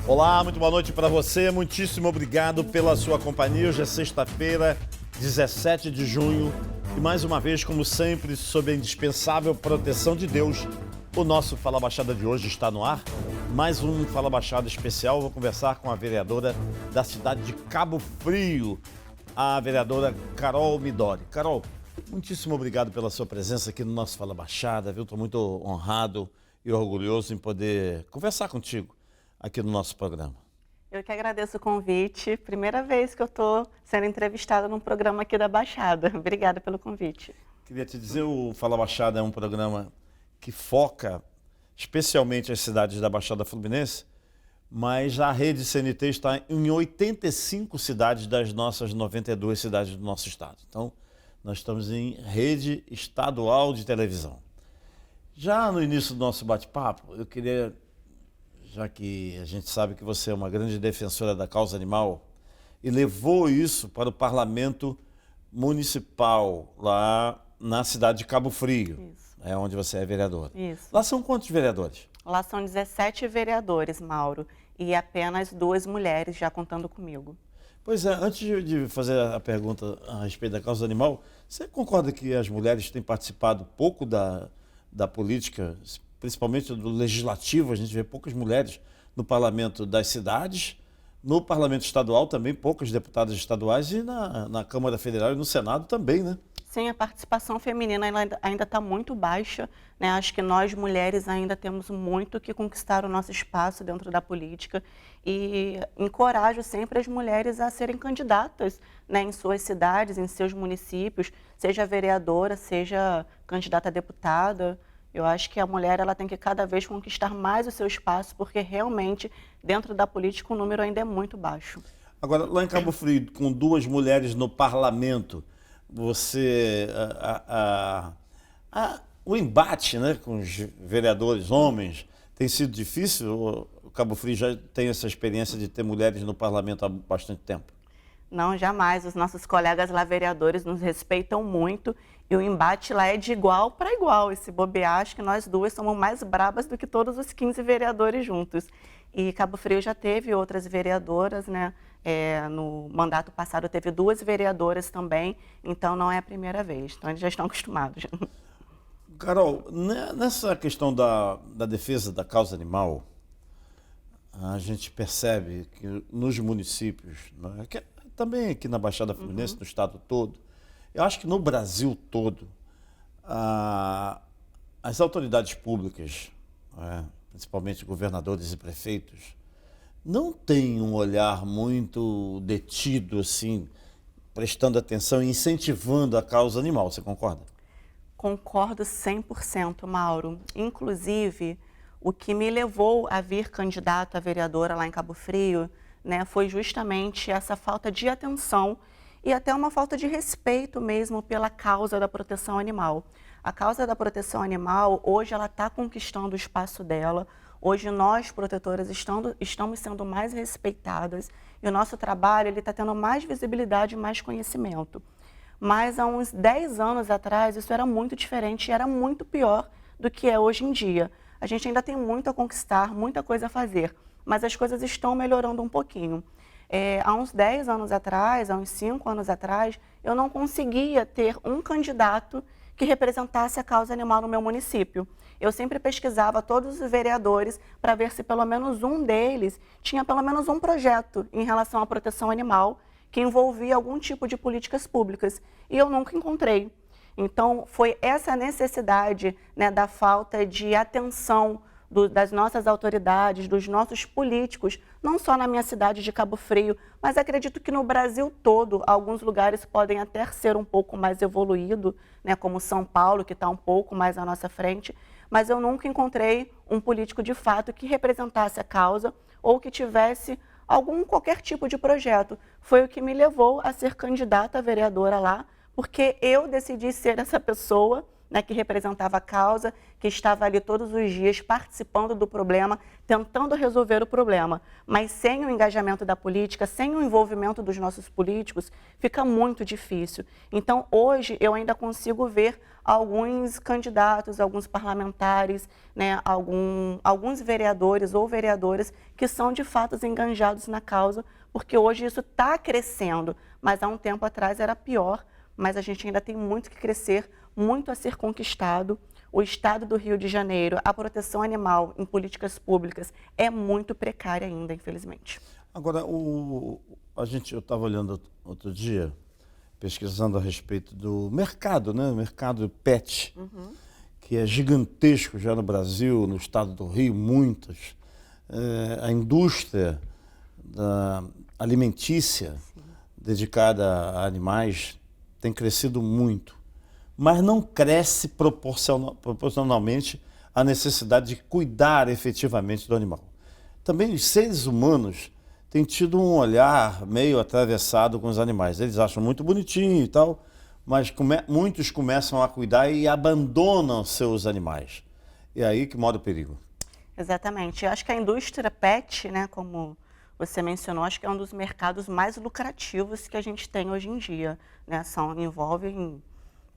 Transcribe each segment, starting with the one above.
Olá, muito boa noite para você, muitíssimo obrigado pela sua companhia. Hoje é sexta-feira, 17 de junho e mais uma vez, como sempre, sob a indispensável proteção de Deus, o nosso Fala Baixada de hoje está no ar. Mais um Fala Baixada especial, vou conversar com a vereadora da cidade de Cabo Frio, a vereadora Carol Midori. Carol, muitíssimo obrigado pela sua presença aqui no nosso Fala Baixada, viu? Estou muito honrado e orgulhoso em poder conversar contigo aqui no nosso programa. Eu que agradeço o convite. Primeira vez que eu estou sendo entrevistada num programa aqui da Baixada. Obrigada pelo convite. Queria te dizer, o Fala Baixada é um programa que foca especialmente as cidades da Baixada Fluminense, mas a rede CNT está em 85 cidades das nossas 92 cidades do nosso estado. Então, nós estamos em rede estadual de televisão. Já no início do nosso bate-papo, eu queria, já que a gente sabe que você é uma grande defensora da causa animal e levou isso para o parlamento municipal lá na cidade de Cabo Frio, onde você é vereadora. Isso. Lá são quantos vereadores? Lá são 17 vereadores, Mauro, e apenas 2 mulheres já contando comigo. Pois é, antes de fazer a pergunta a respeito da causa animal, você concorda que as mulheres têm participado pouco da política, principalmente do legislativo? A gente vê poucas mulheres no parlamento das cidades, no parlamento estadual também, poucas deputadas estaduais e na Câmara Federal e no Senado também, né? Sim, a participação feminina ainda está muito baixa, né? Acho que nós mulheres ainda temos muito que conquistar o nosso espaço dentro da política e encorajo sempre as mulheres a serem candidatas, né, em suas cidades, em seus municípios, seja vereadora, seja candidata a deputada. Eu acho que a mulher ela tem que cada vez conquistar mais o seu espaço, porque realmente dentro da política o número ainda é muito baixo. Agora, lá em Cabo Frio, com 2 mulheres no parlamento, o embate, né, com os vereadores homens tem sido difícil? O Cabo Frio já tem essa experiência de ter mulheres no parlamento há bastante tempo? Não, jamais. Os nossos colegas lá vereadores nos respeitam muito e o embate lá é de igual para igual. E se bobear, acho que nós duas somos mais brabas do que todos os 15 vereadores juntos. E Cabo Frio já teve outras vereadoras, né? No mandato passado teve 2 vereadoras também, então não é a primeira vez. Então eles já estão acostumados. Carol, nessa questão da defesa da causa animal, a gente percebe que nos municípios, né, também aqui na Baixada Fluminense, no estado todo, eu acho que no Brasil todo, as autoridades públicas, principalmente governadores e prefeitos, não têm um olhar muito detido, assim, prestando atenção e incentivando a causa animal. Você concorda? Concordo 100%, Mauro. Inclusive, o que me levou a vir candidato a vereadora lá em Cabo Frio, né, foi justamente essa falta de atenção e até uma falta de respeito mesmo pela causa da proteção animal. A causa da proteção animal, hoje, ela está conquistando o espaço dela. Hoje, nós, protetoras, estamos sendo mais respeitadas e o nosso trabalho está tendo mais visibilidade e mais conhecimento. Mas há uns 10 anos atrás, isso era muito diferente e era muito pior do que é hoje em dia. A gente ainda tem muito a conquistar, muita coisa a fazer, mas as coisas estão melhorando um pouquinho. Há uns 10 anos atrás, há uns 5 anos atrás, eu não conseguia ter um candidato que representasse a causa animal no meu município. Eu sempre pesquisava todos os vereadores para ver se pelo menos um deles tinha pelo menos um projeto em relação à proteção animal que envolvia algum tipo de políticas públicas, e eu nunca encontrei. Então, foi essa necessidade, né, da falta de atenção das nossas autoridades, dos nossos políticos, não só na minha cidade de Cabo Frio, mas acredito que no Brasil todo, alguns lugares podem até ser um pouco mais evoluído, né, como São Paulo, que está um pouco mais à nossa frente, mas eu nunca encontrei um político de fato que representasse a causa ou que tivesse qualquer tipo de projeto. Foi o que me levou a ser candidata a vereadora lá, porque eu decidi ser essa pessoa, né, que representava a causa, que estava ali todos os dias participando do problema, tentando resolver o problema. Mas sem o engajamento da política, sem o envolvimento dos nossos políticos, fica muito difícil. Então, hoje, eu ainda consigo ver alguns candidatos, alguns parlamentares, né, alguns vereadores ou vereadoras que são, de fato, engajados na causa, porque hoje isso está crescendo, mas há um tempo atrás era pior, mas a gente ainda tem muito que crescer, muito a ser conquistado. O Estado do Rio de Janeiro, a proteção animal em políticas públicas é muito precária ainda, infelizmente. Agora, eu estava olhando outro dia, pesquisando a respeito do mercado, né? O mercado pet, que é gigantesco já no Brasil, no estado do Rio, muitas. A indústria alimentícia dedicada a animais tem crescido muito, mas não cresce proporcionalmente à necessidade de cuidar efetivamente do animal. Também os seres humanos têm tido um olhar meio atravessado com os animais. Eles acham muito bonitinho e tal, mas muitos começam a cuidar e abandonam seus animais. É aí que mora o perigo. Exatamente. Eu acho que a indústria pet, né, como você mencionou, acho que é um dos mercados mais lucrativos que a gente tem hoje em dia, né? Envolve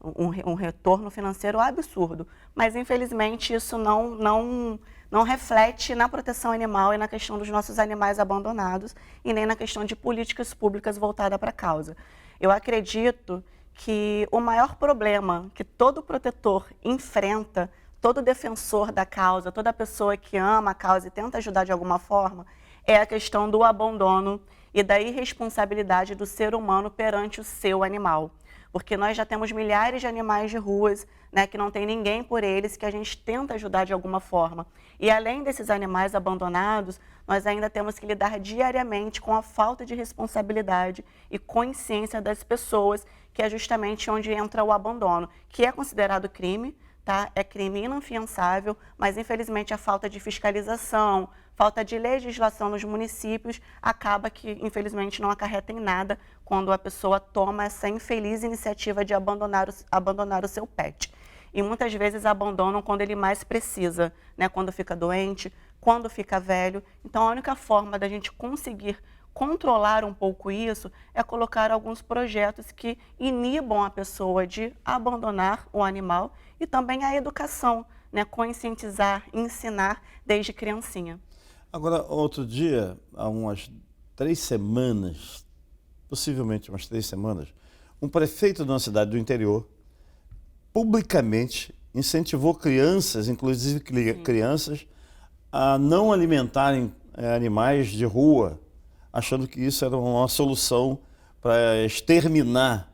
um retorno financeiro absurdo, mas infelizmente isso não reflete na proteção animal e na questão dos nossos animais abandonados e nem na questão de políticas públicas voltadas para a causa. Eu acredito que o maior problema que todo protetor enfrenta, todo defensor da causa, toda pessoa que ama a causa e tenta ajudar de alguma forma, é a questão do abandono e da irresponsabilidade do ser humano perante o seu animal. Porque nós já temos milhares de animais de ruas, né, que não tem ninguém por eles, que a gente tenta ajudar de alguma forma. E além desses animais abandonados, nós ainda temos que lidar diariamente com a falta de responsabilidade e consciência das pessoas, que é justamente onde entra o abandono, que é considerado crime, tá? É crime inafiançável, mas infelizmente a falta de fiscalização, falta de legislação nos municípios acaba que infelizmente não acarreta em nada quando a pessoa toma essa infeliz iniciativa de abandonar o seu pet. E muitas vezes abandonam quando ele mais precisa, né? Quando fica doente, quando fica velho. Então a única forma da gente conseguir controlar um pouco isso é colocar alguns projetos que inibam a pessoa de abandonar o animal e também a educação, né? Conscientizar, ensinar desde criancinha. Agora, outro dia, há umas 3 semanas, possivelmente umas 3 semanas, um prefeito de uma cidade do interior publicamente incentivou crianças, inclusive crianças, a não alimentarem animais de rua, achando que isso era uma solução para exterminar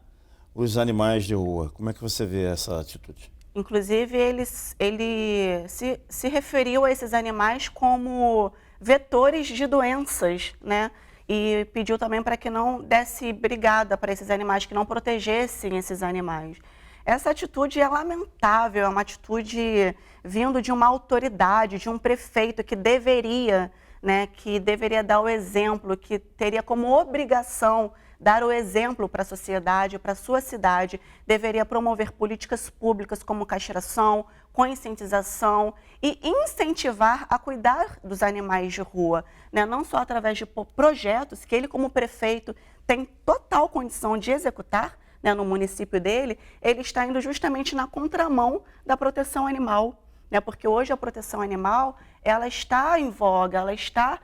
os animais de rua. Como é que você vê essa atitude? Inclusive, ele se referiu a esses animais como vetores de doenças, né? E pediu também para que não desse brigada para esses animais, que não protegessem esses animais. Essa atitude é lamentável, é uma atitude vindo de uma autoridade, de um prefeito que deveria dar o exemplo, que teria como obrigação dar o exemplo para a sociedade, para a sua cidade, deveria promover políticas públicas como castração, conscientização e incentivar a cuidar dos animais de rua, né? Não só através de projetos que ele, como prefeito, tem total condição de executar, né, no município dele, ele está indo justamente na contramão da proteção animal, né? Porque hoje a proteção animal, ela está em voga, ela está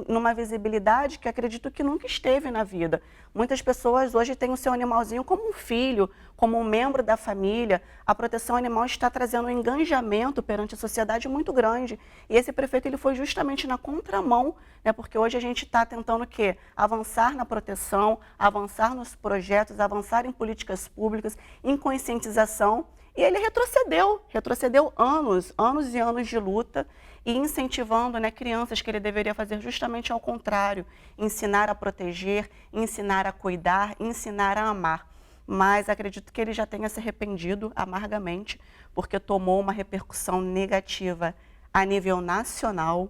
numa visibilidade que acredito que nunca esteve na vida. Muitas pessoas hoje têm o seu animalzinho como um filho, como um membro da família. A proteção animal está trazendo um engajamento perante a sociedade muito grande. E esse prefeito ele foi justamente na contramão, né? Porque hoje a gente está tentando o quê? Avançar na proteção, avançar nos projetos, avançar em políticas públicas, em conscientização. E ele retrocedeu anos e anos de luta e incentivando, né, crianças que ele deveria fazer justamente ao contrário, ensinar a proteger, ensinar a cuidar, ensinar a amar. Mas acredito que ele já tenha se arrependido amargamente, porque tomou uma repercussão negativa a nível nacional.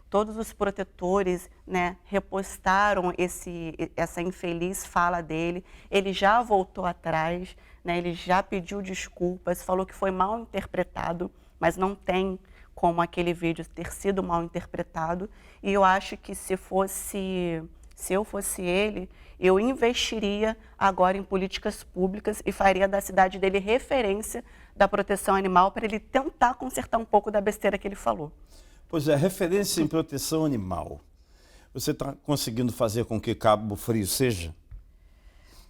Todos os protetores, né, repostaram essa infeliz fala dele, ele já voltou atrás, né? Ele já pediu desculpas, falou que foi mal interpretado, mas não tem como aquele vídeo ter sido mal interpretado. E eu acho que se eu fosse ele, eu investiria agora em políticas públicas e faria da cidade dele referência da proteção animal para ele tentar consertar um pouco da besteira que ele falou. Pois é, referência em proteção animal. Você está conseguindo fazer com que Cabo Frio seja?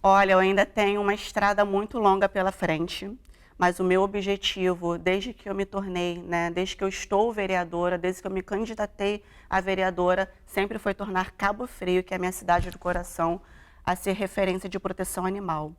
Olha, eu ainda tenho uma estrada muito longa pela frente, mas o meu objetivo, desde que eu me tornei, né, desde que eu estou vereadora, desde que eu me candidatei a vereadora, sempre foi tornar Cabo Frio, que é a minha cidade do coração, a ser referência de proteção animal.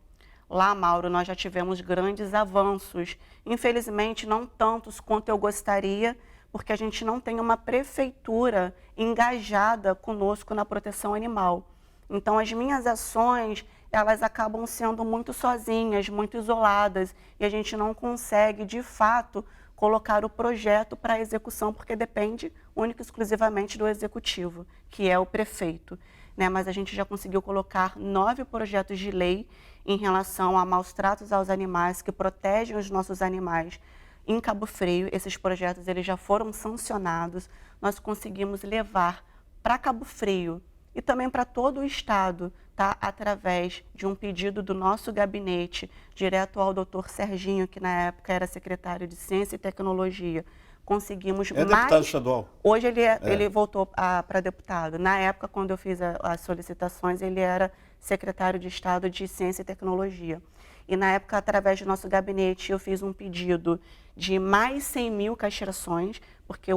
Lá, Mauro, nós já tivemos grandes avanços, infelizmente não tantos quanto eu gostaria, porque a gente não tem uma prefeitura engajada conosco na proteção animal. Então, as minhas ações, elas acabam sendo muito sozinhas, muito isoladas, e a gente não consegue, de fato, colocar o projeto para execução, porque depende única e exclusivamente do executivo, que é o prefeito, né? Mas a gente já conseguiu colocar 9 projetos de lei em relação a maus tratos aos animais, que protegem os nossos animais. Em Cabo Frio, esses projetos eles já foram sancionados, nós conseguimos levar para Cabo Frio e também para todo o estado, tá? Através de um pedido do nosso gabinete, direto ao doutor Serginho, que na época era secretário de Ciência e Tecnologia. Conseguimos mais... deputado estadual. Hoje ele voltou para deputado. Na época, quando eu fiz as solicitações, ele era secretário de Estado de Ciência e Tecnologia. E na época, através do nosso gabinete, eu fiz um pedido de mais 100 mil castrações, porque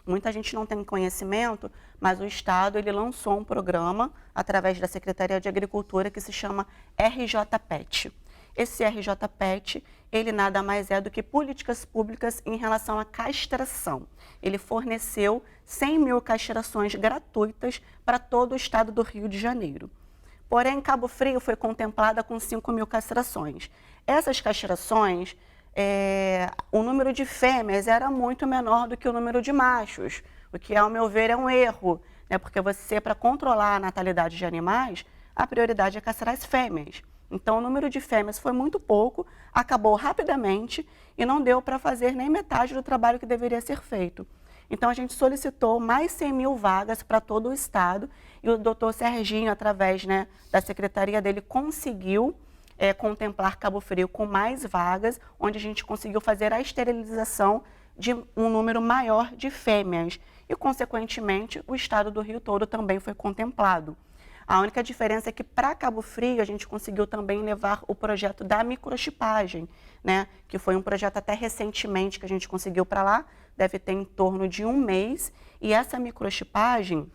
muita gente não tem conhecimento, mas o Estado ele lançou um programa através da Secretaria de Agricultura que se chama RJPET. Esse RJPET, ele nada mais é do que políticas públicas em relação à castração. Ele forneceu 100 mil castrações gratuitas para todo o estado do Rio de Janeiro. Porém, Cabo Frio foi contemplada com 5 mil castrações. Essas castrações, o número de fêmeas era muito menor do que o número de machos, o que, ao meu ver, é um erro, né? Porque você, para controlar a natalidade de animais, a prioridade é castrar as fêmeas. Então, o número de fêmeas foi muito pouco, acabou rapidamente e não deu para fazer nem metade do trabalho que deveria ser feito. Então, a gente solicitou mais 100 mil vagas para todo o estado e o doutor Serginho, através, né, da secretaria dele, conseguiu contemplar Cabo Frio com mais vagas, onde a gente conseguiu fazer a esterilização de um número maior de fêmeas. E, consequentemente, o estado do Rio todo também foi contemplado. A única diferença é que, para Cabo Frio, a gente conseguiu também levar o projeto da microchipagem, né? Que foi um projeto até recentemente que a gente conseguiu para lá, deve ter em torno de 1 mês. E essa microchipagem,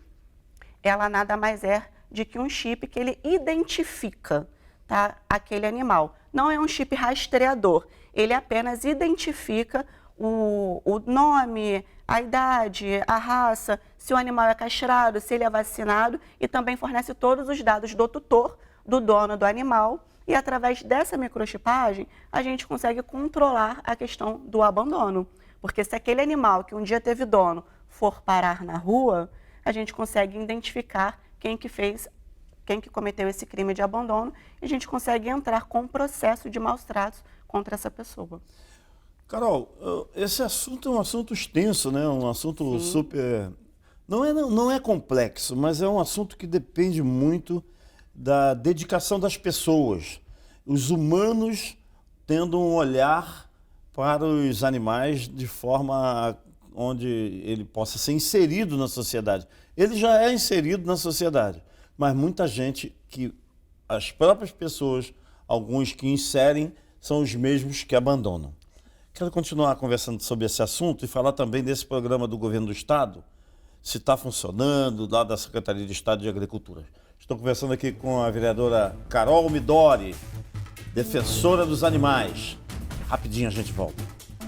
ela nada mais é de que um chip que ele identifica, tá, aquele animal. Não é um chip rastreador, ele apenas identifica o nome, a idade, a raça, se o animal é castrado, se ele é vacinado e também fornece todos os dados do tutor, do dono do animal. E através dessa microchipagem, a gente consegue controlar a questão do abandono. Porque se aquele animal que um dia teve dono for parar na rua, a gente consegue identificar quem que cometeu esse crime de abandono e a gente consegue entrar com um processo de maus tratos contra essa pessoa. Carol, esse assunto é um assunto extenso, né? Um assunto super... Não é complexo, mas é um assunto que depende muito da dedicação das pessoas. Os humanos tendo um olhar para os animais de forma onde ele possa ser inserido na sociedade. Ele já é inserido na sociedade, mas muita gente que as próprias pessoas, alguns que inserem, são os mesmos que abandonam. Quero continuar conversando sobre esse assunto e falar também desse programa do governo do estado, se está funcionando, lá da Secretaria de Estado de Agricultura. Estou conversando aqui com a vereadora Carol Midori, defensora dos animais. Rapidinho a gente volta.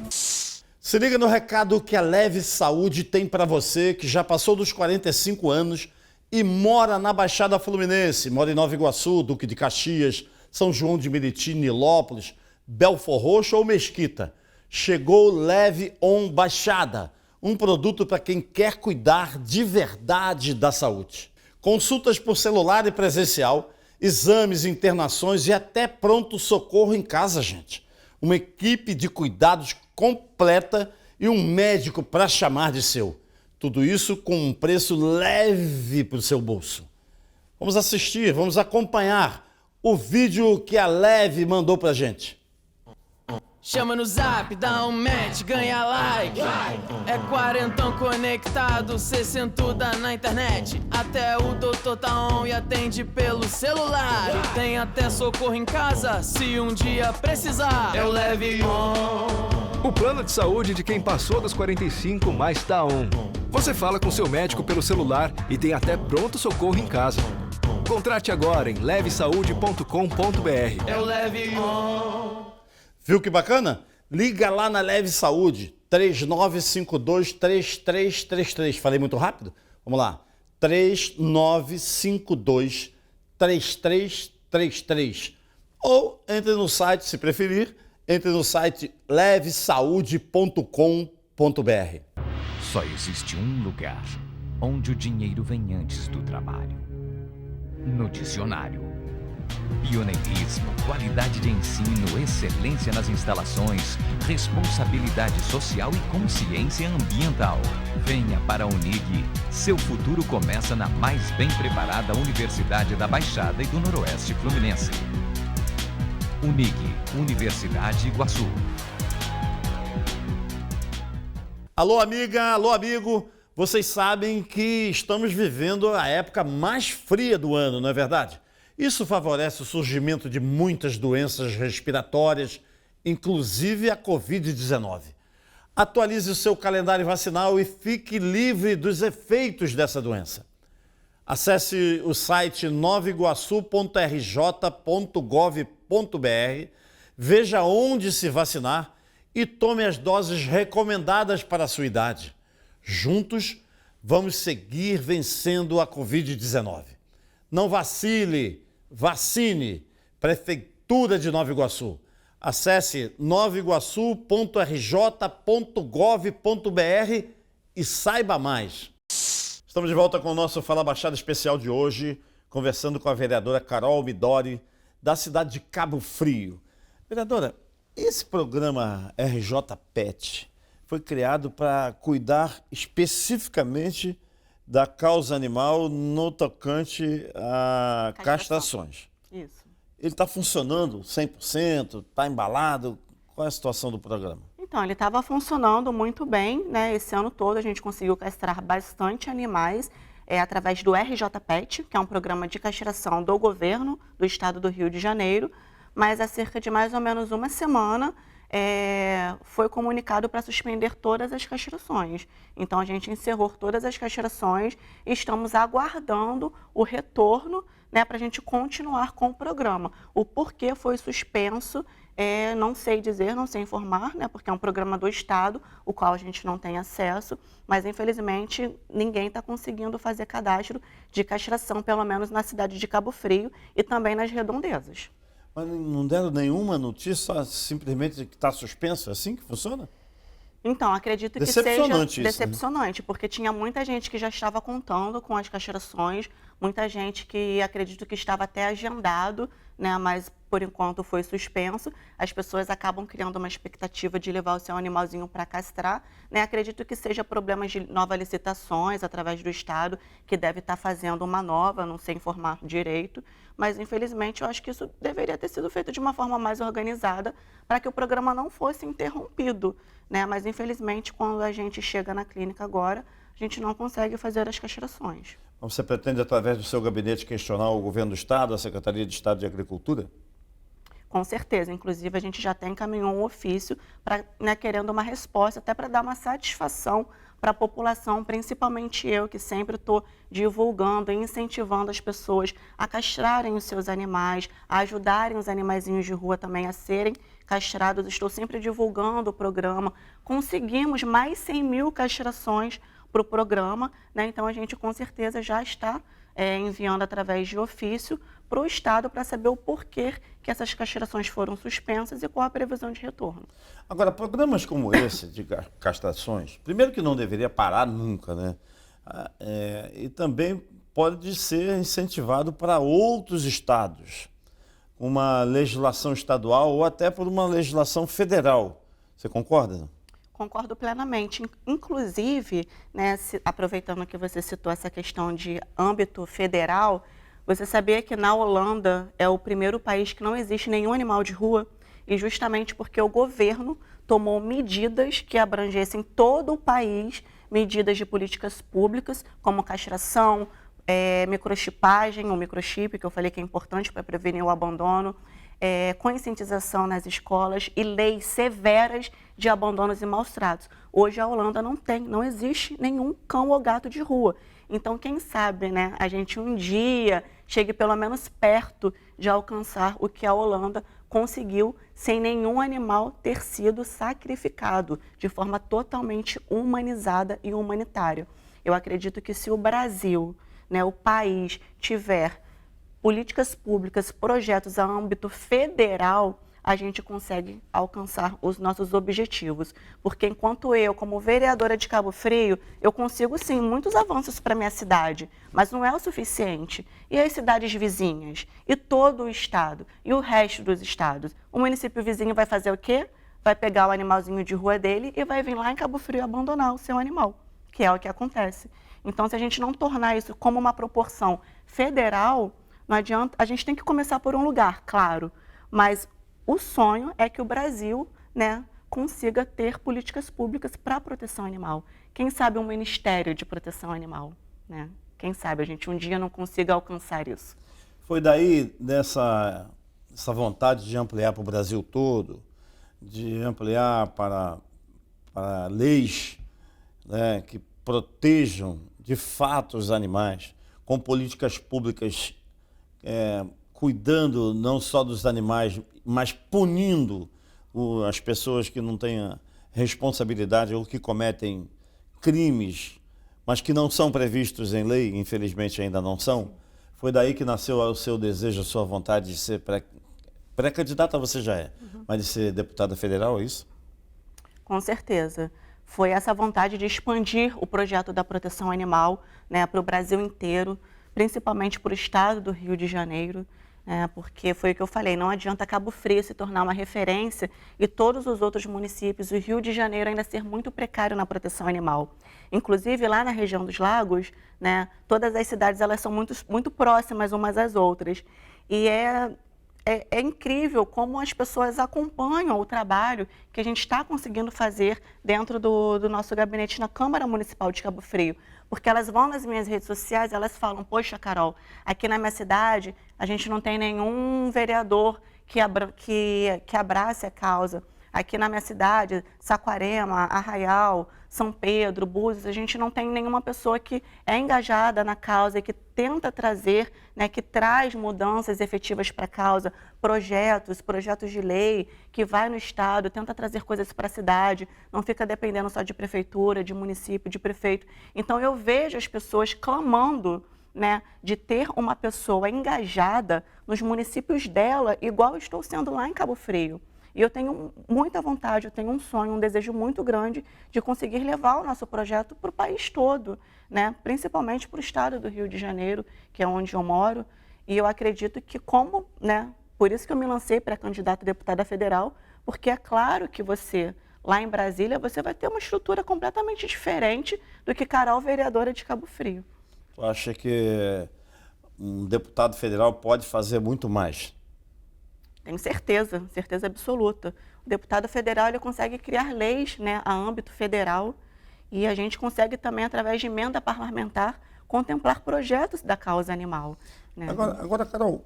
Se liga no recado que a Leve Saúde tem para você que já passou dos 45 anos e mora na Baixada Fluminense, mora em Nova Iguaçu, Duque de Caxias, São João de Meriti, Nilópolis, Belfor Roxo ou Mesquita. Chegou Leve On Baixada, um produto para quem quer cuidar de verdade da saúde. Consultas por celular e presencial exames, internações e até pronto-socorro em casa, gente. Uma equipe de cuidados completa e um médico para chamar de seu. Tudo isso com um preço leve para o seu bolso. Vamos assistir, vamos acompanhar o vídeo que a Leve mandou pra gente. Chama no zap, dá um match, ganha like. É quarentão conectado, 60 na internet. Até o doutor tá on e atende pelo celular. E tem até socorro em casa, se um dia precisar. Eu leve on. O plano de saúde de quem passou dos 45 mais tá on. Você fala com seu médico pelo celular e tem até pronto-socorro em casa. Contrate agora em levesaude.com.br. Eu leve on. Viu que bacana? Liga lá na Leve Saúde, 3952-3333. Falei muito rápido? Vamos lá. 3952-3333. Ou entre no site, se preferir, entre no site levesaude.com.br. Só existe um lugar onde o dinheiro vem antes do trabalho. No dicionário. Pioneirismo, qualidade de ensino, excelência nas instalações, responsabilidade social e consciência ambiental. Venha para a Unig. Seu futuro começa na mais bem preparada Universidade da Baixada e do Noroeste Fluminense. Unig, Universidade Iguaçu. Alô, amiga, alô, amigo. Vocês sabem que estamos vivendo a época mais fria do ano, não é verdade? Isso favorece o surgimento de muitas doenças respiratórias, inclusive a Covid-19. Atualize o seu calendário vacinal e fique livre dos efeitos dessa doença. Acesse o site novaiguaçu.rj.gov.br, veja onde se vacinar e tome as doses recomendadas para a sua idade. Juntos, vamos seguir vencendo a Covid-19. Não vacile, vacine. Prefeitura de Nova Iguaçu. Acesse novaiguaçu.rj.gov.br e saiba mais. Estamos de volta com o nosso Fala Baixada especial de hoje, conversando com a vereadora Carol Midori, da cidade de Cabo Frio. Vereadora, esse programa RJ Pet foi criado para cuidar especificamente da causa animal no tocante a castrações. Isso. Ele está funcionando 100%? Está embalado? Qual é a situação do programa? Então, ele estava funcionando muito bem, né? Esse ano todo a gente conseguiu castrar bastante animais através do RJ Pet, que é um programa de castração do governo do estado do Rio de Janeiro, mas há cerca de mais ou menos uma semana foi comunicado para suspender todas as castrações. Então, a gente encerrou todas as castrações e estamos aguardando o retorno, né, para a gente continuar com o programa. O porquê foi suspenso, não sei dizer, não sei informar, né, porque é um programa do Estado, o qual a gente não tem acesso, mas, infelizmente, ninguém está conseguindo fazer cadastro de castração, pelo menos na cidade de Cabo Frio e também nas redondezas. Mas não deram nenhuma notícia, só simplesmente que está suspenso? É assim que funciona? Então, acredito que seja decepcionante, porque tinha muita gente que já estava contando com as castrações, muita gente que acredito que estava até agendado, né, mas por enquanto foi suspenso. As pessoas acabam criando uma expectativa de levar o seu animalzinho para castrar, né? Acredito que seja problemas de novas licitações através do Estado, que deve estar fazendo uma nova, não sei informar direito, mas infelizmente eu acho que isso deveria ter sido feito de uma forma mais organizada para que o programa não fosse interrompido, né? Mas infelizmente quando a gente chega na clínica agora, a gente não consegue fazer as castrações. Você pretende, através do seu gabinete, questionar o governo do Estado, a Secretaria de Estado de Agricultura? Com certeza, inclusive a gente já até encaminhou um ofício querendo uma resposta, até para dar uma satisfação para a população, principalmente eu, que sempre estou divulgando e incentivando as pessoas a castrarem os seus animais, a ajudarem os animaizinhos de rua também a serem castrados. Estou sempre divulgando o programa. Conseguimos mais 100 mil castrações para o programa, né? Então a gente com certeza já está enviando através de ofício para o Estado para saber o porquê que essas castrações foram suspensas e qual a previsão de retorno. Agora, programas como esse de castrações, primeiro que não deveria parar nunca, né? E também pode ser incentivado para outros estados, uma legislação estadual ou até por uma legislação federal. Você concorda? Concordo plenamente. Inclusive, né, aproveitando que você citou essa questão de âmbito federal, você sabia que na Holanda é o primeiro país que não existe nenhum animal de rua? E justamente porque o governo tomou medidas que abrangessem todo o país, medidas de políticas públicas, como castração, microchipagem, ou microchip, que eu falei que é importante para prevenir o abandono, conscientização nas escolas e leis severas de abandonos e maus tratos. Hoje a Holanda não existe nenhum cão ou gato de rua. Então, quem sabe, né, a gente um dia chegue pelo menos perto de alcançar o que a Holanda conseguiu sem nenhum animal ter sido sacrificado de forma totalmente humanizada e humanitária. Eu acredito que se o Brasil, né, o país, tiver políticas públicas, projetos a âmbito federal, a gente consegue alcançar os nossos objetivos. Porque enquanto eu, como vereadora de Cabo Frio, eu consigo sim muitos avanços para minha cidade, mas não é o suficiente. E as cidades vizinhas? E todo o estado? E o resto dos estados? O município vizinho vai fazer o quê? Vai pegar o animalzinho de rua dele e vai vir lá em Cabo Frio abandonar o seu animal, que é o que acontece. Então, se a gente não tornar isso como uma proporção federal, não adianta, a gente tem que começar por um lugar, claro, mas o sonho é que o Brasil, né, consiga ter políticas públicas para a proteção animal. Quem sabe um Ministério de Proteção Animal, né? Quem sabe a gente um dia não consiga alcançar isso. Foi daí dessa vontade de ampliar para o Brasil todo, de ampliar para leis, né, que protejam de fato os animais, com políticas públicas cuidando não só dos animais, mas punindo as pessoas que não têm responsabilidade ou que cometem crimes, mas que não são previstos em lei, infelizmente ainda não são. Foi daí que nasceu o seu desejo, a sua vontade de ser pré-candidata, você já é, mas de ser deputada federal, é isso? Com certeza. Foi essa vontade de expandir o projeto da proteção animal, né, para o Brasil inteiro, principalmente para o estado do Rio de Janeiro, porque foi o que eu falei, não adianta Cabo Frio se tornar uma referência e todos os outros municípios, o Rio de Janeiro ainda ser muito precário na proteção animal. Inclusive, lá na região dos lagos, né, todas as cidades elas são muito próximas umas às outras. E é incrível como as pessoas acompanham o trabalho que a gente está conseguindo fazer dentro do nosso gabinete na Câmara Municipal de Cabo Frio. Porque elas vão nas minhas redes sociais, elas falam, poxa, Carol, aqui na minha cidade a gente não tem nenhum vereador que abrace a causa. Aqui na minha cidade, Saquarema, Arraial, São Pedro, Búzios, a gente não tem nenhuma pessoa que é engajada na causa e que tenta trazer, né, que traz mudanças efetivas para a causa, projetos de lei, que vai no estado, tenta trazer coisas para a cidade, não fica dependendo só de prefeitura, de município, de prefeito. Então eu vejo as pessoas clamando, né, de ter uma pessoa engajada nos municípios dela, igual eu estou sendo lá em Cabo Frio. E eu tenho muita vontade, eu tenho um sonho, um desejo muito grande de conseguir levar o nosso projeto para o país todo, né? Principalmente para o estado do Rio de Janeiro, que é onde eu moro. E eu acredito que por isso que eu me lancei para candidata a deputada federal, porque é claro que você, lá em Brasília, você vai ter uma estrutura completamente diferente do que Carol, vereadora de Cabo Frio. Tu acha que um deputado federal pode fazer muito mais? Tenho certeza absoluta. O deputado federal ele consegue criar leis, né, a âmbito federal e a gente consegue também, através de emenda parlamentar, contemplar projetos da causa animal. Né? Agora, Carol,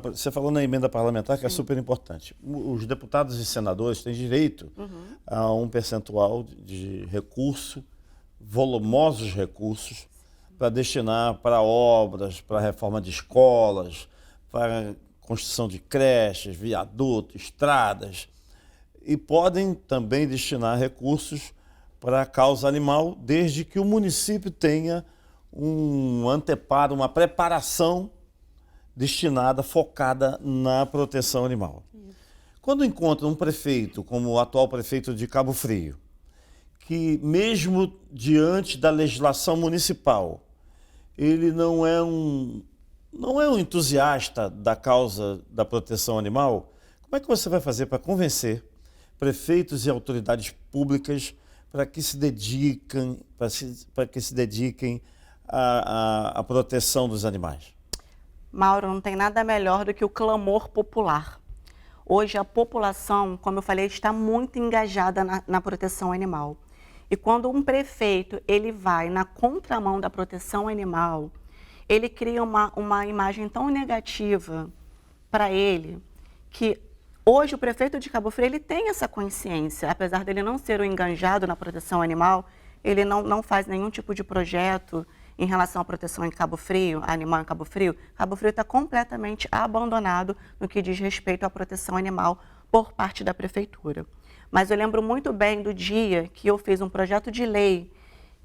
você falou na emenda parlamentar que é super importante. Os deputados e senadores têm direito a um percentual de recurso, volumosos recursos, para destinar para obras, para reforma de escolas, para construção de creches, viadutos, estradas, e podem também destinar recursos para a causa animal, desde que o município tenha um anteparo, uma preparação destinada, focada na proteção animal. Quando encontra um prefeito, como o atual prefeito de Cabo Frio, que mesmo diante da legislação municipal, ele não é um entusiasta da causa da proteção animal, como é que você vai fazer para convencer prefeitos e autoridades públicas para que se dediquem à proteção dos animais? Mauro, não tem nada melhor do que o clamor popular. Hoje a população, como eu falei, está muito engajada na proteção animal. E quando um prefeito ele vai na contramão da proteção animal, ele cria uma imagem tão negativa para ele, que hoje o prefeito de Cabo Frio ele tem essa consciência, apesar dele não ser um engajado na proteção animal, ele não faz nenhum tipo de projeto em relação à proteção em Cabo Frio, animal em Cabo Frio. Cabo Frio está completamente abandonado no que diz respeito à proteção animal por parte da prefeitura. Mas eu lembro muito bem do dia que eu fiz um projeto de lei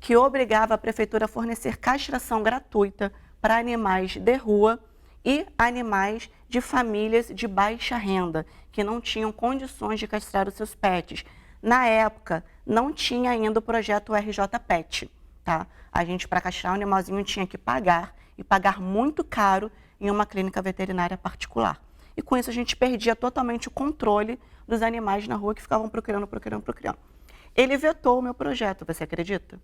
que obrigava a prefeitura a fornecer castração gratuita para animais de rua e animais de famílias de baixa renda, que não tinham condições de castrar os seus pets. Na época, não tinha ainda o projeto RJ Pet, tá? A gente, para castrar um animalzinho, tinha que pagar, e pagar muito caro em uma clínica veterinária particular. E com isso a gente perdia totalmente o controle dos animais na rua que ficavam procurando. Ele vetou o meu projeto, você acredita?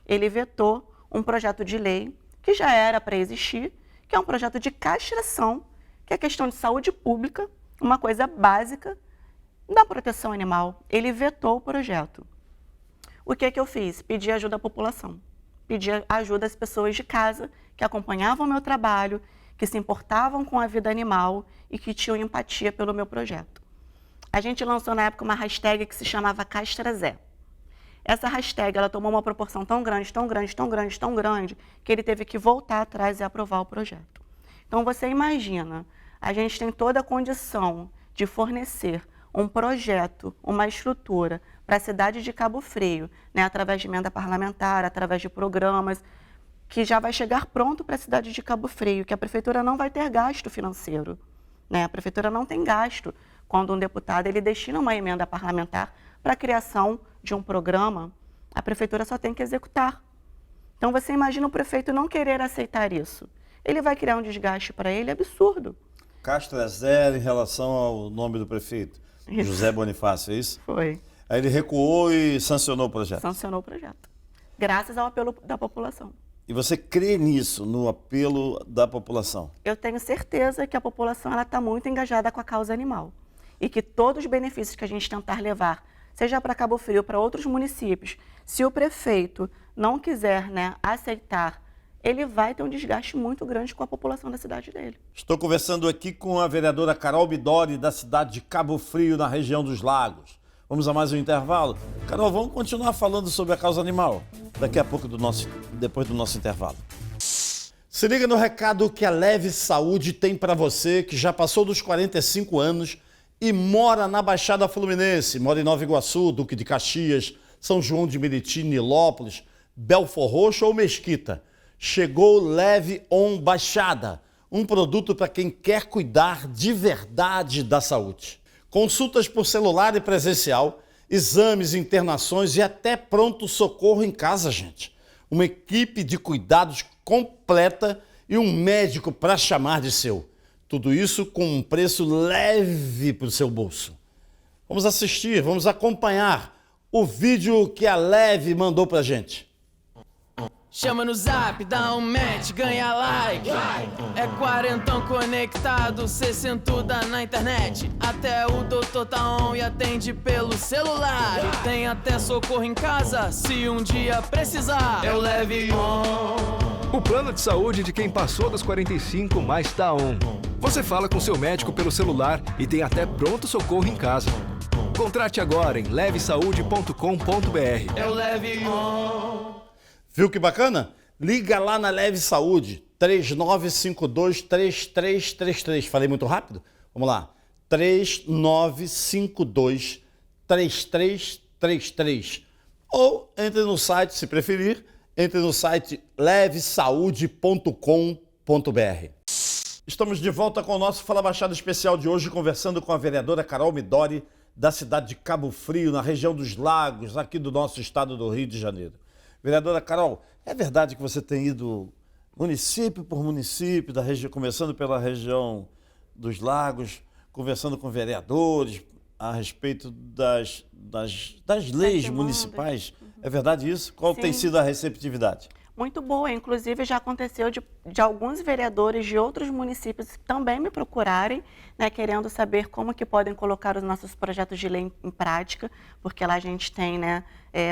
Ele vetou um projeto de lei que já era para existir, que é um projeto de castração, que é questão de saúde pública, uma coisa básica da proteção animal. Ele vetou o projeto. O que eu fiz? Pedi ajuda à população. Pedi ajuda às pessoas de casa que acompanhavam o meu trabalho, que se importavam com a vida animal e que tinham empatia pelo meu projeto. A gente lançou na época uma hashtag que se chamava CastraZé. Essa hashtag ela tomou uma proporção tão grande, que ele teve que voltar atrás e aprovar o projeto. Então você imagina, a gente tem toda a condição de fornecer um projeto, uma estrutura para a cidade de Cabo Frio, né, através de emenda parlamentar, através de programas, que já vai chegar pronto para a cidade de Cabo Frio, que a prefeitura não vai ter gasto financeiro, né? A prefeitura não tem gasto quando um deputado ele destina uma emenda parlamentar para a criação de um programa, a prefeitura só tem que executar. Então você imagina o prefeito não querer aceitar isso. Ele vai criar um desgaste para ele absurdo. CastraZé em relação ao nome do prefeito, Isso. José Bonifácio, é isso? Foi. Aí ele recuou e sancionou o projeto. Sancionou o projeto, graças ao apelo da população. E você crê nisso, no apelo da população? Eu tenho certeza que a população está muito engajada com a causa animal e que todos os benefícios que a gente tentar levar, seja para Cabo Frio, para outros municípios, se o prefeito não quiser, né, aceitar, ele vai ter um desgaste muito grande com a população da cidade dele. Estou conversando aqui com a vereadora Carol Midori, da cidade de Cabo Frio, na região dos Lagos. Vamos a mais um intervalo? Carol, vamos continuar falando sobre a causa animal daqui a pouco, depois do nosso intervalo. Se liga no recado que a Leve Saúde tem para você que já passou dos 45 anos e mora na Baixada Fluminense, mora em Nova Iguaçu, Duque de Caxias, São João de Meriti, Nilópolis, Belfor Roxo ou Mesquita. Chegou Leve On Baixada, um produto para quem quer cuidar de verdade da saúde. Consultas por celular e presencial, exames, internações e até pronto-socorro em casa, gente. Uma equipe de cuidados completa e um médico para chamar de seu. Tudo isso com um preço leve para o seu bolso. Vamos assistir, vamos acompanhar o vídeo que a Leve mandou para a gente. Chama no zap, dá um match, ganha like. É quarentão conectado, 60 na internet. Até o doutor tá on e atende pelo celular. E tem até socorro em casa, se um dia precisar. Eu leve on. O plano de saúde de quem passou dos 45 mais tá on. Você fala com seu médico pelo celular e tem até pronto-socorro em casa. Contrate agora em levesaude.com.br. Eu leve on. Viu que bacana? Liga lá na Leve Saúde, 3952-3333. Falei muito rápido? Vamos lá. 3952-3333. Ou entre no site, se preferir, entre no site levesaude.com.br. Estamos de volta com o nosso Fala Baixada especial de hoje, conversando com a vereadora Carol Midori, da cidade de Cabo Frio, na região dos Lagos, aqui do nosso estado do Rio de Janeiro. Vereadora Carol, é verdade que você tem ido município por município, começando pela região dos lagos, conversando com vereadores a respeito das leis municipais. É verdade isso? Qual tem sido a receptividade? Muito boa, inclusive já aconteceu de alguns vereadores de outros municípios também me procurarem, né, querendo saber como que podem colocar os nossos projetos de lei em prática, porque lá a gente tem, né,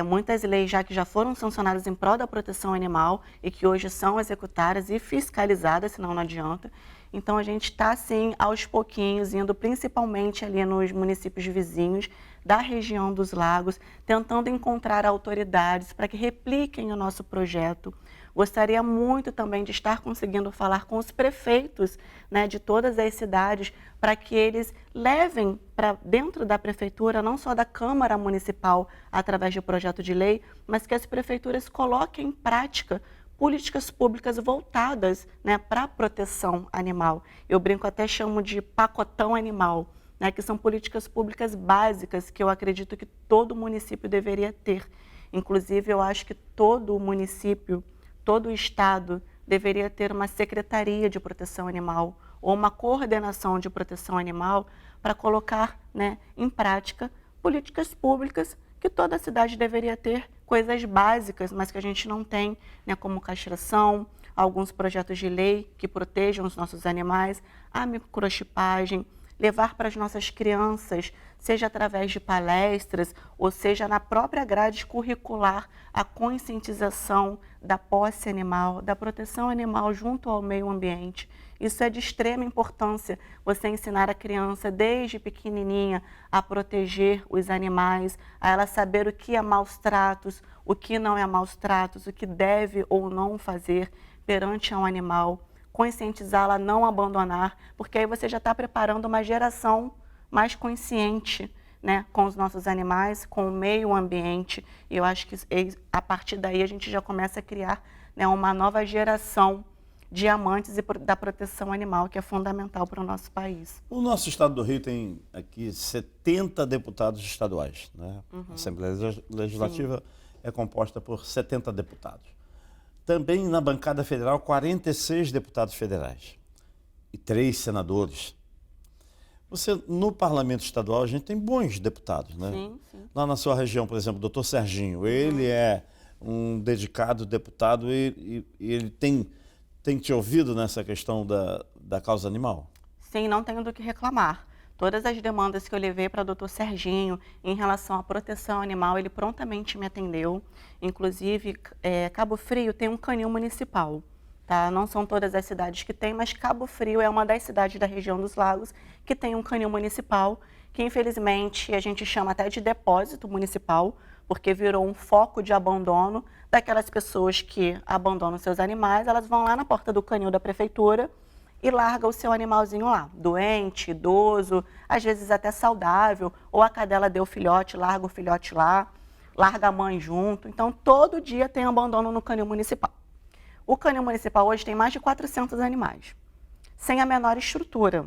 muitas leis já que já foram sancionadas em prol da proteção animal e que hoje são executadas e fiscalizadas, senão não adianta. Então a gente está, sim, aos pouquinhos, indo principalmente ali nos municípios vizinhos da região dos lagos, tentando encontrar autoridades para que repliquem o nosso projeto. Gostaria muito também de estar conseguindo falar com os prefeitos, né, de todas as cidades, para que eles levem para dentro da prefeitura, não só da Câmara Municipal, através de projeto de lei, mas que as prefeituras coloquem em prática políticas públicas voltadas, né, para a proteção animal. Eu brinco, até chamo de pacotão animal, né, que são políticas públicas básicas que eu acredito que todo município deveria ter. Inclusive, eu acho que todo município, todo estado deveria ter uma secretaria de proteção animal ou uma coordenação de proteção animal para colocar, né, em prática políticas públicas que toda cidade deveria ter, coisas básicas, mas que a gente não tem, né, como castração, alguns projetos de lei que protejam os nossos animais, a microchipagem, levar para as nossas crianças, seja através de palestras ou seja na própria grade curricular, a conscientização da posse animal, da proteção animal junto ao meio ambiente. Isso é de extrema importância, você ensinar a criança desde pequenininha a proteger os animais, a ela saber o que é maus tratos, o que não é maus tratos, o que deve ou não fazer perante um animal, conscientizá-la a não abandonar, porque aí você já está preparando uma geração mais consciente, né, com os nossos animais, com o meio ambiente, e eu acho que a partir daí a gente já começa a criar, né, uma nova geração de amantes da proteção animal, que é fundamental para o nosso país. O nosso estado do Rio tem aqui 70 deputados estaduais, né? A Assembleia Legislativa é composta por 70 deputados. Também na bancada federal, 46 deputados federais e 3 senadores. No parlamento estadual, a gente tem bons deputados, né? Sim. Lá na sua região, por exemplo, o doutor Serginho, ele é um dedicado deputado e ele tem te ouvido nessa questão da causa animal? Sim, não tenho do que reclamar. Todas as demandas que eu levei para o doutor Serginho em relação à proteção animal, ele prontamente me atendeu. Inclusive, Cabo Frio tem um canil municipal. Tá? Não são todas as cidades que tem, mas Cabo Frio é uma das cidades da região dos lagos que tem um canil municipal, que infelizmente a gente chama até de depósito municipal, porque virou um foco de abandono daquelas pessoas que abandonam seus animais, elas vão lá na porta do canil da prefeitura e largam o seu animalzinho lá, doente, idoso, às vezes até saudável, ou a cadela deu filhote, larga o filhote lá, larga a mãe junto. Então, todo dia tem abandono no canil municipal. O canil municipal hoje tem mais de 400 animais, sem a menor estrutura.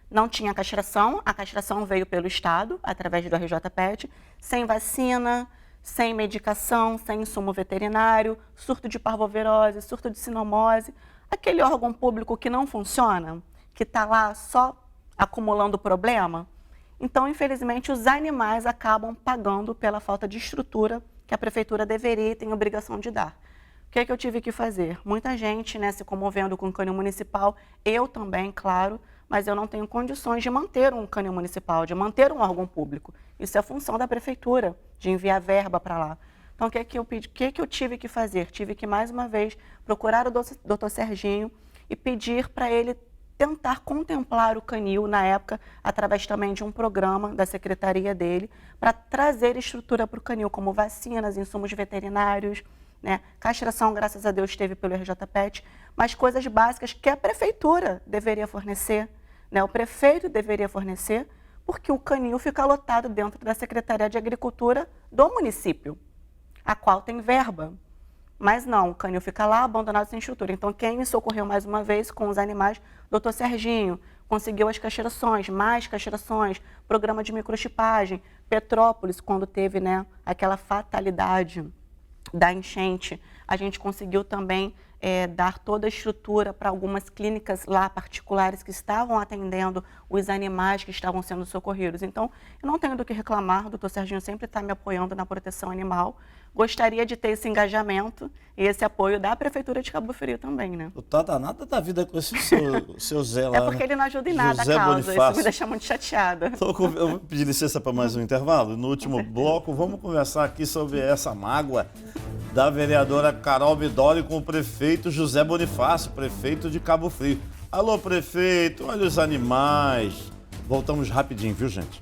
Não tinha castração, a castração veio pelo Estado, através do RJPET, sem vacina, sem medicação, sem insumo veterinário, surto de parvovirose, surto de sinomose, aquele órgão público que não funciona, que está lá só acumulando problema. Então, infelizmente, os animais acabam pagando pela falta de estrutura que a prefeitura deveria e tem obrigação de dar. O que é que eu tive que fazer? Muita gente, né, se comovendo com o canil municipal, eu também, claro, mas eu não tenho condições de manter um canil municipal, de manter um órgão público. Isso é função da prefeitura, de enviar verba para lá. Então, o que eu tive que fazer? Tive que, mais uma vez, procurar o doutor Serginho e pedir para ele tentar contemplar o canil, na época, através também de um programa da secretaria dele, para trazer estrutura para o canil, como vacinas, insumos veterinários, né? Castração, graças a Deus, teve pelo RJPET, mas coisas básicas que a prefeitura deveria fornecer, né? O prefeito deveria fornecer, porque o canil fica lotado dentro da Secretaria de Agricultura do município, a qual tem verba. Mas não, o canil fica lá abandonado sem estrutura. Então, quem me socorreu mais uma vez com os animais, doutor Serginho, conseguiu as castrações, mais castrações, programa de microchipagem, Petrópolis, quando teve, né, aquela fatalidade da enchente, a gente conseguiu também dar toda a estrutura para algumas clínicas lá particulares que estavam atendendo os animais que estavam sendo socorridos. Então, eu não tenho do que reclamar, o doutor Serginho sempre está me apoiando na proteção animal. Gostaria de ter esse engajamento e esse apoio da Prefeitura de Cabo Frio também, né? Tu tá danada da vida com esse seu Zé lá, É porque né? ele não ajuda em nada José a causa, Bonifácio. isso me deixa muito chateada. Eu vou pedir licença para mais um intervalo. No último bloco, vamos conversar aqui sobre essa mágoa da vereadora Carol Midori com o prefeito José Bonifácio, prefeito de Cabo Frio. Alô, prefeito, olha os animais. Voltamos rapidinho, viu, gente?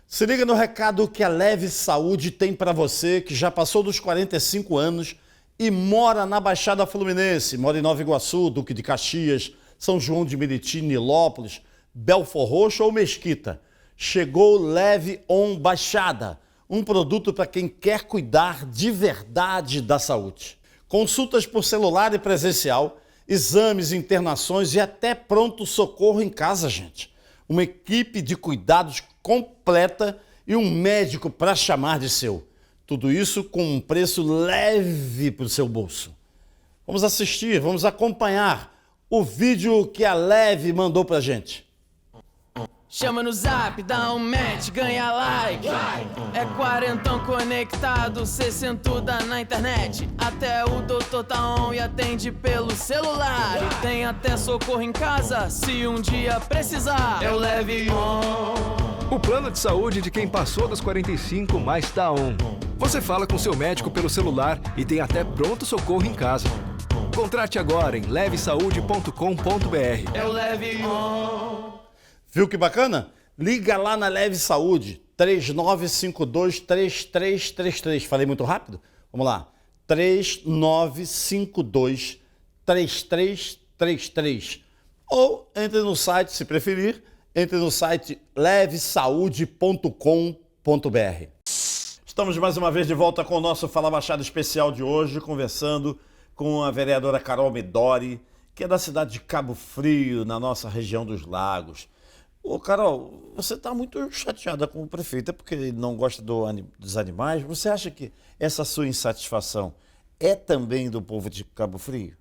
Se liga no recado que a Leve Saúde tem para você que já passou dos 45 anos e mora na Baixada Fluminense, mora em Nova Iguaçu, Duque de Caxias, São João de Meriti, Nilópolis, Belfor Roxo ou Mesquita. Chegou Leve On Baixada, um produto para quem quer cuidar de verdade da saúde. Consultas por celular e presencial, exames, internações e até pronto-socorro em casa, gente. Uma equipe de cuidados completa e um médico para chamar de seu. Tudo isso com um preço leve para o seu bolso. Vamos assistir, vamos acompanhar o vídeo que a Leve mandou para a gente. Chama no zap, dá um match, ganha like. É quarentão conectado, cê sentuda na internet. Até o doutor tá on e atende pelo celular. E tem até socorro em casa, se um dia precisar. Eu leve on. O plano de saúde de quem passou dos 45 mais tá on. Você fala com seu médico pelo celular e tem até pronto socorro em casa. Contrate agora em levesaude.com.br. Eu leve on. Viu que bacana? Liga lá na Leve Saúde, 3952-3333. Falei muito rápido? Vamos lá. 3952-3333. Ou entre no site, se preferir, entre no site levesaude.com.br. Estamos mais uma vez de volta com o nosso Fala Baixada especial de hoje, conversando com a vereadora Carol Midori, que é da cidade de Cabo Frio, na nossa região dos Lagos. Ô, Carol, você está muito chateada com o prefeito, é porque ele não gosta dos animais. Você acha que essa sua insatisfação é também do povo de Cabo Frio?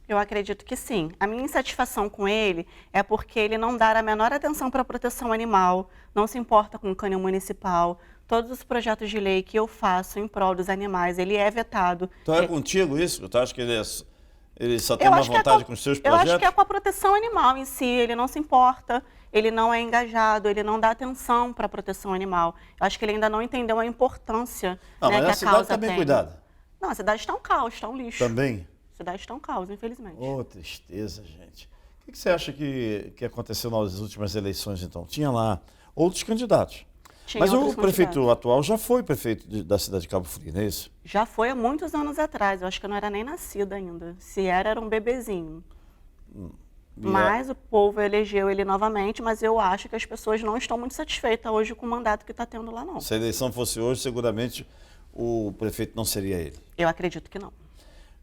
Eu acredito que sim. A minha insatisfação com ele é porque ele não dá a menor atenção para a proteção animal, não se importa com o canil municipal. Todos os projetos de lei que eu faço em prol dos animais, ele é vetado. Então é contigo isso? Tu acha que ele só tem uma vontade com os seus projetos? Eu acho que é com a proteção animal em si, ele não se importa, ele não é engajado, ele não dá atenção para a proteção animal. Eu acho que ele ainda não entendeu a importância, Não, né, mas que a a cidade causa está bem tem. cuidada. Não, a cidade está um caos, está um lixo. Também? A cidade está um caos, infelizmente. Ô, tristeza, gente. O que você acha que aconteceu nas últimas eleições, então? Tinha lá outros candidatos. Tinha Mas o outros prefeito candidatos. atual já foi prefeito da cidade de Cabo Frio, não é isso? Já foi há muitos anos atrás, eu acho que eu não era nem nascida ainda. Se era um bebezinho. Mas o povo elegeu ele novamente, mas eu acho que as pessoas não estão muito satisfeitas hoje com o mandato que está tendo lá, não. Se a eleição fosse hoje, seguramente o prefeito não seria ele. Eu acredito que não.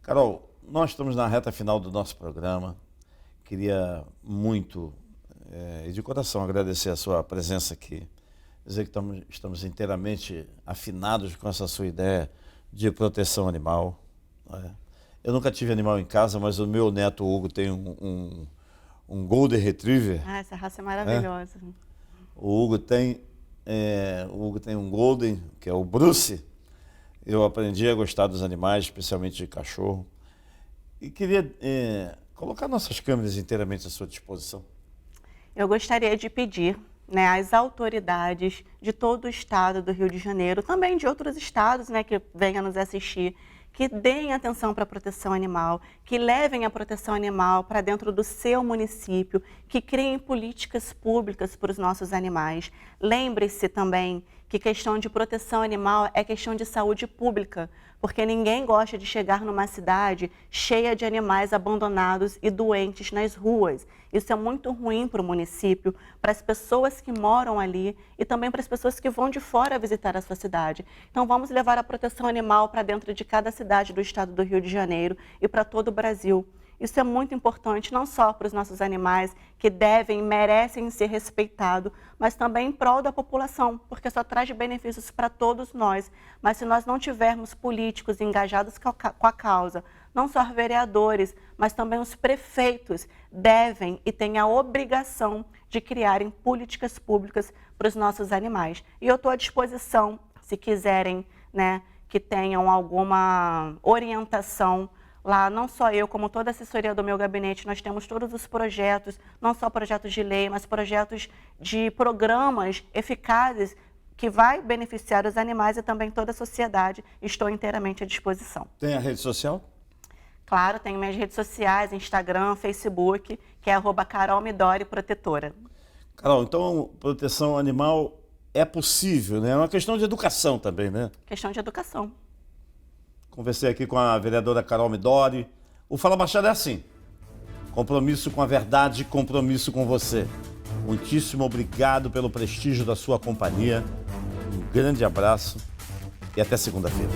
Carol, nós estamos na reta final do nosso programa. Queria muito, e de coração, agradecer a sua presença aqui. Dizer que estamos inteiramente afinados com essa sua ideia de proteção animal. Eu nunca tive animal em casa, mas o meu neto Hugo tem um Golden Retriever. Ah, essa raça é maravilhosa. O Hugo tem um Golden, que é o Bruce. Eu aprendi a gostar dos animais, especialmente de cachorro. E queria colocar nossas câmeras inteiramente à sua disposição. Eu gostaria de pedir, né, às autoridades de todo o estado do Rio de Janeiro, também de outros estados, né, que venham nos assistir, que deem atenção para a proteção animal, que levem a proteção animal para dentro do seu município, que criem políticas públicas para os nossos animais. Lembre-se também que questão de proteção animal é questão de saúde pública, porque ninguém gosta de chegar numa cidade cheia de animais abandonados e doentes nas ruas. Isso é muito ruim para o município, para as pessoas que moram ali e também para as pessoas que vão de fora visitar a sua cidade. Então vamos levar a proteção animal para dentro de cada cidade do estado do Rio de Janeiro e para todo o Brasil. Isso é muito importante, não só para os nossos animais, que devem e merecem ser respeitados, mas também em prol da população, porque só traz benefícios para todos nós. Mas se nós não tivermos políticos engajados com a causa, não só vereadores, mas também os prefeitos devem e têm a obrigação de criarem políticas públicas para os nossos animais. E eu estou à disposição, se quiserem, né, que tenham alguma orientação lá, não só eu, como toda a assessoria do meu gabinete, nós temos todos os projetos, não só projetos de lei, mas projetos de programas eficazes que vai beneficiar os animais e também toda a sociedade. Estou inteiramente à disposição. Tem a rede social? Claro, tenho minhas redes sociais, Instagram, Facebook, que é @carolmidori-protetora. Carol, então proteção animal é possível, né? É uma questão de educação também, né? Questão de educação. Conversei aqui com a vereadora Carol Midori. O Fala Baixada é assim: compromisso com a verdade, compromisso com você. Muitíssimo obrigado pelo prestígio da sua companhia. Um grande abraço e até segunda-feira.